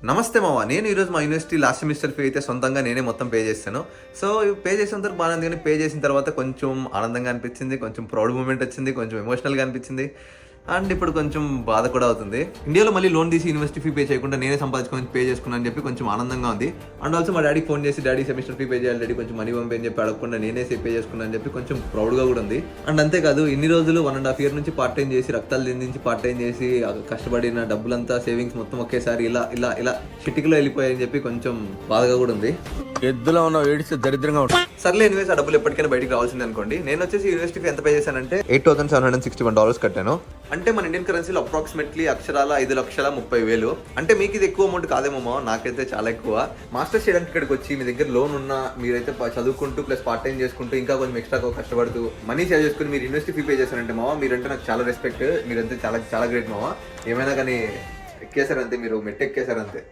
నమస్తే మామ. నేను ఈరోజు మా యూనివర్సిటీ లాస్ట్ సెమిస్టర్ ఫీ అయితే సొంతంగా నేనే మొత్తం పే చేశాను. సో పే చేసిన తర్వాత బాగానే ఉంది, కానీ పే చేసిన తర్వాత కొంచెం ఆనందంగా అనిపించింది, కొంచెం ప్రౌడ్ మూమెంట్ వచ్చింది, కొంచెం ఎమోషనల్గా అనిపించింది. అండ్ ఇప్పుడు కొంచెం బాధ కూడా అవుతుంది. ఇండియాలో మళ్ళీ లోన్ తీసి యూనివర్సిటీ ఫీ పే చేయకుండా నేనే సంపాదించుకొని పే చేసుకున్నాను అని చెప్పి కొంచెం ఆనందంగా ఉంది. అండ్ ఆల్సో మా డాడీకి ఫోన్ చేసి, డాడీ సెమిస్టర్ ఫీ పే చేయాలి, డాడీ కొంచెం మనీ పంపి అని చెప్పి అడగకుండా నేనే పే చేసుకున్నాను అని చెప్పి కొంచెం ప్రౌడ్గా కూడా ఉంది. అండ్ అంతేకాదు, ఇన్ని రోజులు 1.5 year నుంచి పార్ట్ టైం చేసి, రక్తాలు దించి పార్ట్ టైం చేసి కష్టపడిన డబ్బులంతా సేవింగ్స్ మొత్తం ఒకేసారి ఇలా ఇలా ఇలా చిటికలో వెళ్ళిపోయాయని చెప్పి కొంచెం బాధగా కూడా ఉంది. ఎద్దులో ఉన్న ఏడిస్తే దరిద్రంగా ఉంటుంది. సర్లే, ఎనివేస్ ఆ డబ్బులు ఎప్పటికైనా బయటికి రావాల్సింది అనుకోండి. నేను వచ్చేసి యూనివర్సిటీకి ఎంత పే చేశానంటే $8,761 కట్టాను. అంటే మన ఇండియన్ కరెన్సీలో అప్రాక్సిమేట్లీ అక్షరాల 5,30,000. అంటే మీకు ఇది ఎక్కువ అమౌంట్ కాదేమో, నాకైతే చాలా ఎక్కువ. మాస్టర్స్ చేయడానికి ఇక్కడికి వచ్చి మీ దగ్గర లోన్ ఉన్న మీరైతే చదువుకుంటూ ప్లస్ పార్ట్ టైం చేసుకుంటూ ఇంకా కొంచెం ఎక్స్ట్రా కష్టపడుతూ మనీ సేవ్ చేసుకుని మీరు యూనివర్సిటీ ఫీ పే చేశారంటే మావా, మీరంటే నాకు చాలా రెస్పెక్ట్. మీరంతే చాలా చాలా గ్రేట్ మావా. ఏమైనా కానీ ఎక్కేసారంతే, మీరు మెట్టు ఎక్కేసారంతే.